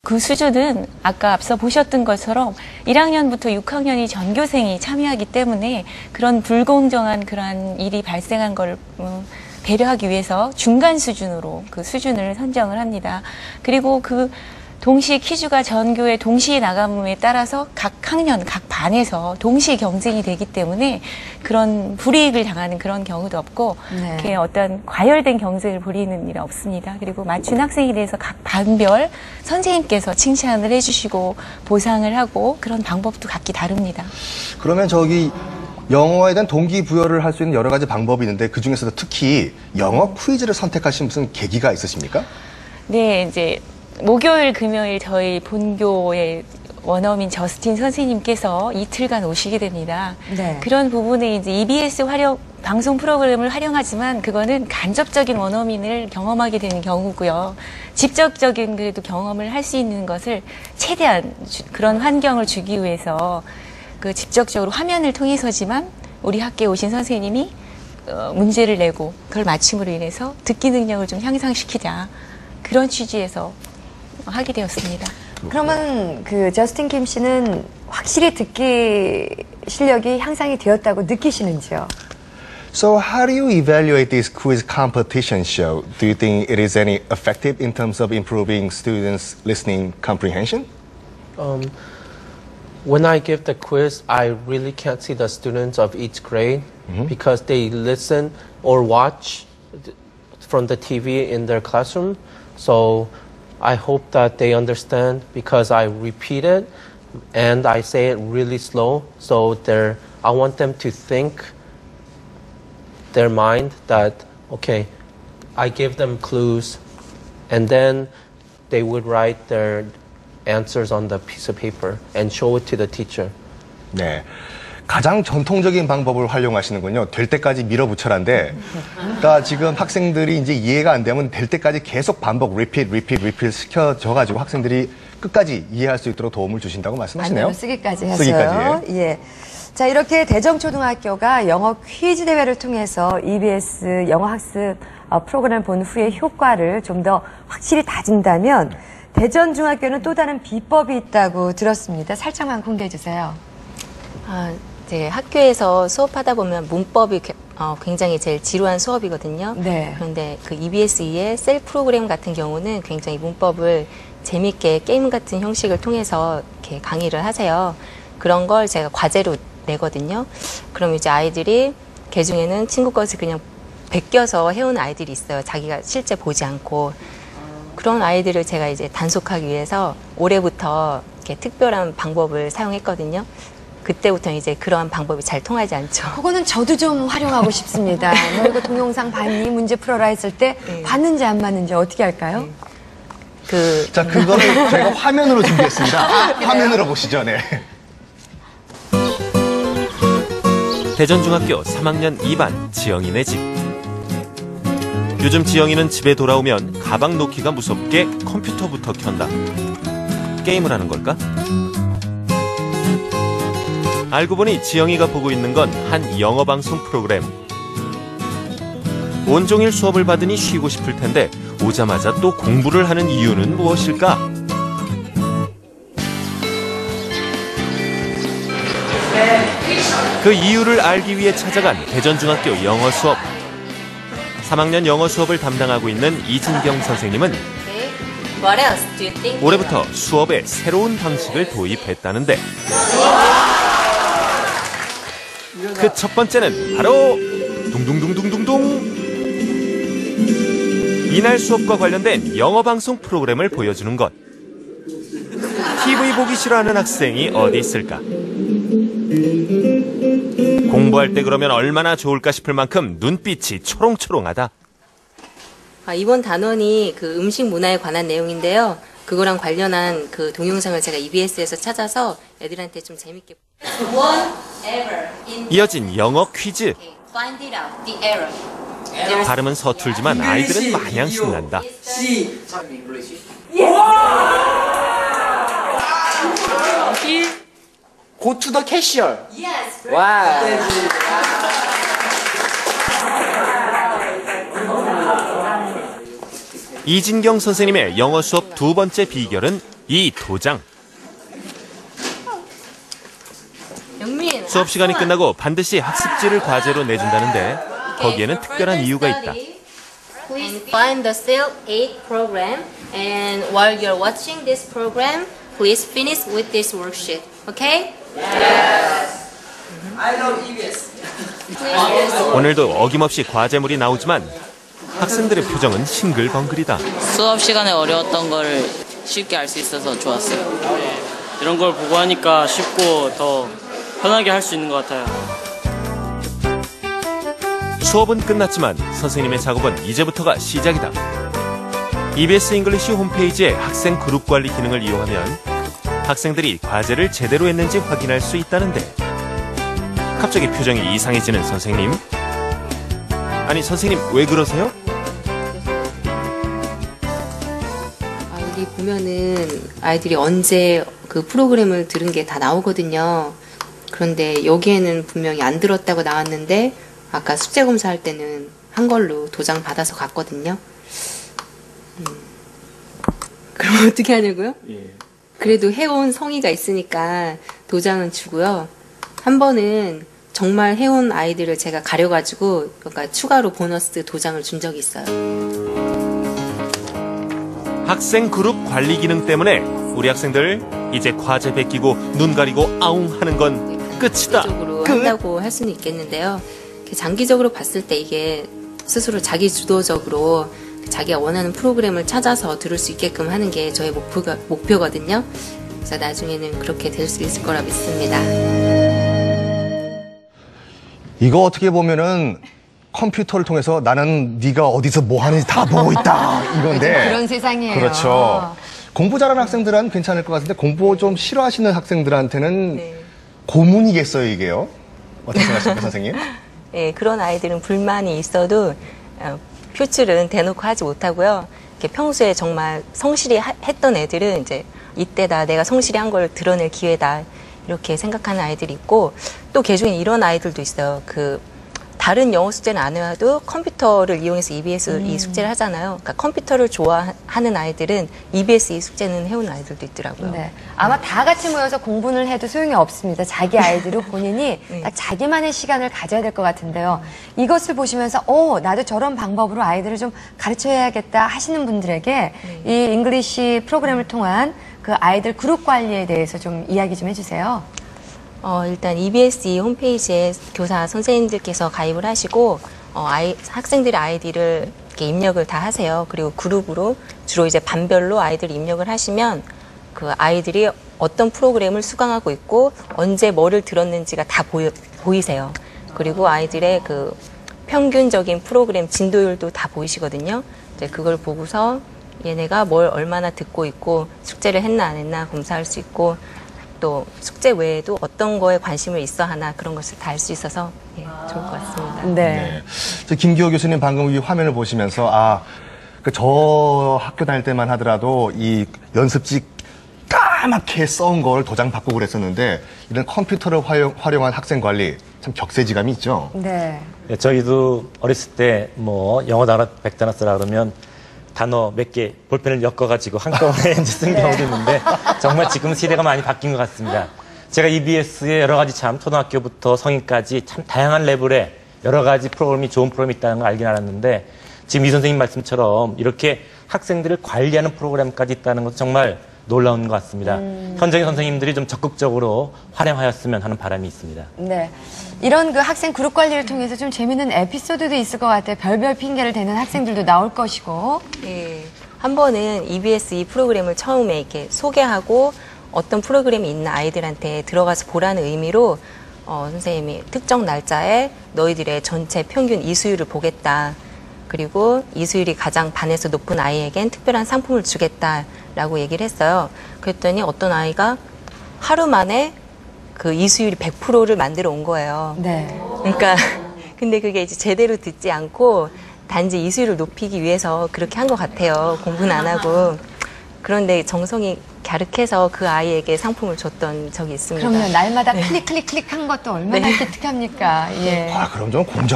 그 수준은 아까 앞서 보셨던 것처럼 1학년부터 6학년이 전교생이 참여하기 때문에 그런 불공정한 그러한 일이 발생한 걸 배려하기 위해서 중간 수준으로 그 수준을 선정을 합니다. 그리고 그 동시 퀴즈가 전교에 동시에 나감에 따라서 각 학년, 각 반에서 동시에 경쟁이 되기 때문에 그런 불이익을 당하는 그런 경우도 없고 이렇게 어떤 과열된 경쟁을 벌이는 일은 없습니다. 그리고 맞춘 학생에 대해서 각 반별 선생님께서 칭찬을 해주시고 보상을 하고 그런 방법도 각기 다릅니다. 그러면 저기 영어에 대한 동기부여를 할 수 있는 여러 가지 방법이 있는데 그중에서도 특히 영어 퀴즈를 선택하신 무슨 계기가 있으십니까? 네, 이제 목요일, 금요일 저희 본교의 원어민 저스틴 선생님께서 이틀간 오시게 됩니다. 네. 그런 부분에 이제 EBS 방송 프로그램을 활용하지만 그거는 간접적인 원어민을 경험하게 되는 경우고요. 직접적인 그래도 경험을 할 수 있는 것을 최대한 그런 환경을 주기 위해서 그 직접적으로 화면을 통해서지만 우리 학교에 오신 선생님이 문제를 내고 그걸 맞춤으로 인해서 듣기 능력을 좀 향상시키자. 그런 취지에서 하게 되었습니다. 그러면 그 저스틴 김 씨는 확실히 듣기 실력이 향상이 되었다고 느끼시는지요? So how do you evaluate this quiz competition show? Do you think it is any effective in terms of improving students' listening comprehension? When I give the quiz, I really can't see the students of each grade because they listen or watch from the TV in their classroom. So I hope that they understand because I repeat it and I say it really slow. So I want them to think their mind that, okay, I give them clues and then they would write their answers on the piece of paper and show it to the teacher. 네. 가장 전통적인 방법을 활용하시는군요. 될 때까지 밀어붙여라인데, 그러니까 지금 학생들이 이제 이해가 안 되면 될 때까지 계속 반복, repeat 시켜줘가지고 학생들이 끝까지 이해할 수 있도록 도움을 주신다고 말씀하시네요. 쓰기까지 해서요. 예. 자, 이렇게 대정초등학교가 영어 퀴즈 대회를 통해서 EBS 영어학습 프로그램을 본 후에 효과를 좀 더 확실히 다진다면 대전중학교는 또 다른 비법이 있다고 들었습니다. 살짝만 공개해 주세요. 이제 학교에서 수업하다 보면 문법이 굉장히 제일 지루한 수업이거든요. 네. 그런데 그 EBS2의 셀 프로그램 같은 경우는 굉장히 문법을 재밌게 게임 같은 형식을 통해서 이렇게 강의를 하세요. 그런 걸 제가 과제로 내거든요. 그럼 이제 아이들이 개중에는 친구 것을 그냥 베껴서 해오는 아이들이 있어요. 자기가 실제 보지 않고. 그런 아이들을 제가 이제 단속하기 위해서 올해부터 이렇게 특별한 방법을 사용했거든요. 그때부터 이제 그러한 방법이 잘 통하지 않죠. 그거는 저도 좀 활용하고 싶습니다. 너 이거 동영상 봤니? 문제 풀어라 했을 때 봤는지 안 봤는지 어떻게 할까요? 자, 그거를 저희가 화면으로 준비했습니다. 화면으로 보시죠. 네. 대전중학교 3학년 2반 지영이네 집. 요즘 지영이는 집에 돌아오면 가방 놓기가 무섭게 컴퓨터부터 켠다. 게임을 하는 걸까? 알고 보니 지영이가 보고 있는 건 한 영어 방송 프로그램. 온종일 수업을 받으니 쉬고 싶을 텐데 오자마자 또 공부를 하는 이유는 무엇일까? 그 이유를 알기 위해 찾아간 대전중학교 영어 수업. 3학년 영어 수업을 담당하고 있는 이진경 선생님은 올해부터 수업에 새로운 방식을 도입했다는데 그 첫 번째는 바로 둥둥둥둥둥둥 이날 수업과 관련된 영어 방송 프로그램을 보여주는 것. TV 보기 싫어하는 학생이 어디 있을까? 공부할 때 그러면 얼마나 좋을까 싶을 만큼 눈빛이 초롱초롱하다. 이번 단원이 그 음식 문화에 관한 내용인데요. 그거랑 관련한 그 동영상을 제가 EBS에서 찾아서 애들한테 좀 재밌게. 이어진 영어 퀴즈. 발음은 서툴지만 아이들은 마냥 신난다. Go to the cashier. Yes. Wow. 이진경 선생님의 영어 수업 두 번째 비결은 이 도장. 영민, 수업 시간이 끝나고 반드시 학습지를 과제로 내준다는데 거기에는 특별한 이유가 있다. Please find the cell 8 program, and while you're watching this program, please finish with this worksheet. Okay? 오늘도 어김없이 과제물이 나오지만 학생들의 표정은 싱글벙글이다. 수업 시간에 어려웠던 걸 쉽게 알 수 있어서 좋았어요. 이런 걸 보고 하니까 쉽고 더 편하게 할 수 있는 것 같아요. 수업은 끝났지만 선생님의 작업은 이제부터가 시작이다. EBS 잉글리시 홈페이지의 학생 그룹 관리 기능을 이용하면 학생들이 과제를 제대로 했는지 확인할 수 있다는데 갑자기 표정이 이상해지는 선생님. 아니 선생님 왜 그러세요? 여기 보면은 아이들이 언제 그 프로그램을 들은 게 다 나오거든요. 그런데 여기에는 분명히 안 들었다고 나왔는데 아까 숙제 검사할 때는 한 걸로 도장 받아서 갔거든요. 그럼 어떻게 하냐고요? 그래도 해온 성의가 있으니까 도장은 주고요. 한 번은 정말 해온 아이들을 제가 가려가지고 그러니까 추가로 보너스 도장을 준 적이 있어요. 학생 그룹 관리 기능 때문에 우리 학생들 이제 과제 베끼고 눈 가리고 아웅 하는 건 끝이다. 장기적으로 한다고 할 수는 있겠는데요. 장기적으로 봤을 때 이게 스스로 자기 주도적으로 자기가 원하는 프로그램을 찾아서 들을 수 있게끔 하는 게 저의 목표거든요. 그래서 나중에는 그렇게 될 수 있을 거라 믿습니다. 이거 어떻게 보면은 컴퓨터를 통해서 나는 네가 어디서 뭐 하는지 다 보고 있다 이건데. 그런 세상이에요. 그렇죠. 공부 잘하는 학생들은 괜찮을 것 같은데 공부 좀 싫어하시는 학생들한테는 네. 고문이겠어요, 이게요? 어떻게 생각하십니까, 선생님? 네, 그런 아이들은 불만이 있어도 표출은 대놓고 하지 못하고요. 이렇게 평소에 정말 성실히 했던 애들은 이제 이때다, 내가 성실히 한 걸 드러낼 기회다 이렇게 생각하는 아이들이 있고 또 개중에 이런 아이들도 있어요. 다른 영어 숙제는 안 해와도 컴퓨터를 이용해서 EBS 이 숙제를 하잖아요. 그러니까 컴퓨터를 좋아하는 아이들은 EBS 이 숙제는 해오는 아이들도 있더라고요. 네. 아마 다 같이 모여서 공부를 해도 소용이 없습니다. 자기 아이들은 본인이 네. 딱 자기만의 시간을 가져야 될 것 같은데요. 이것을 보시면서 나도 저런 방법으로 아이들을 좀 가르쳐야겠다 하시는 분들에게 이 잉글리시 프로그램을 통한 그 아이들 그룹 관리에 대해서 좀 이야기 좀 해주세요. 일단 EBS 홈페이지에 교사 선생님들께서 가입을 하시고 학생들의 아이디를 이렇게 입력을 다 하세요. 그리고 그룹으로 주로 이제 반별로 아이들 입력을 하시면 그 아이들이 어떤 프로그램을 수강하고 있고 언제 뭐를 들었는지가 다 보이세요. 그리고 아이들의 그 평균적인 프로그램 진도율도 다 보이시거든요. 이제 그걸 보고서 얘네가 뭘 얼마나 듣고 있고 숙제를 했나 안 했나 검사할 수 있고 또 숙제 외에도 어떤 거에 관심을 있어 하나 그런 것을 다 알 수 있어서 좋을 것 같습니다. 네. 김기호 교수님 방금 이 화면을 보시면서 저 학교 다닐 때만 하더라도 이 연습지 까맣게 써온 걸 도장 바꾸고 그랬었는데 이런 컴퓨터를 활용한 학생 관리 참 격세지감이 있죠. 네. 저희도 어렸을 때 영어 단어 100단어 쓰라 그러면 단어 몇 개 볼펜을 엮어가지고 한꺼번에 이제 쓴 경우도 있는데 정말 지금 시대가 많이 바뀐 것 같습니다. 제가 EBS에 여러 가지 참 초등학교부터 성인까지 참 다양한 레벨의 여러 가지 프로그램이 좋은 프로그램이 있다는 걸 알긴 알았는데 지금 이 선생님 말씀처럼 이렇게 학생들을 관리하는 프로그램까지 있다는 것은 정말 놀라운 것 같습니다. 현장의 선생님들이 좀 적극적으로 활용하였으면 하는 바람이 있습니다. 네. 이런 그 학생 그룹 관리를 통해서 좀 재밌는 에피소드도 있을 것 같아요. 별별 핑계를 대는 학생들도 나올 것이고. 네. 한 번은 EBS 이 프로그램을 처음에 이렇게 소개하고 어떤 프로그램이 있는 아이들한테 들어가서 보라는 의미로 선생님이 특정 날짜에 너희들의 전체 평균 이수율을 보겠다. 그리고 이수율이 가장 반에서 높은 아이에겐 특별한 상품을 주겠다라고 얘기를 했어요. 그랬더니 어떤 아이가 하루 만에 그 이수율이 100%를 만들어 온 거예요. 네. 그러니까 근데 그게 이제 제대로 듣지 않고 단지 이수율을 높이기 위해서 그렇게 한 것 같아요. 공부는 안 하고. 그런데 정성이 갸륵해서 그 아이에게 상품을 줬던 적이 있습니다. 그럼요. 날마다 클릭 한 것도 얼마나 기특합니까. 예. 그럼 좀 공정.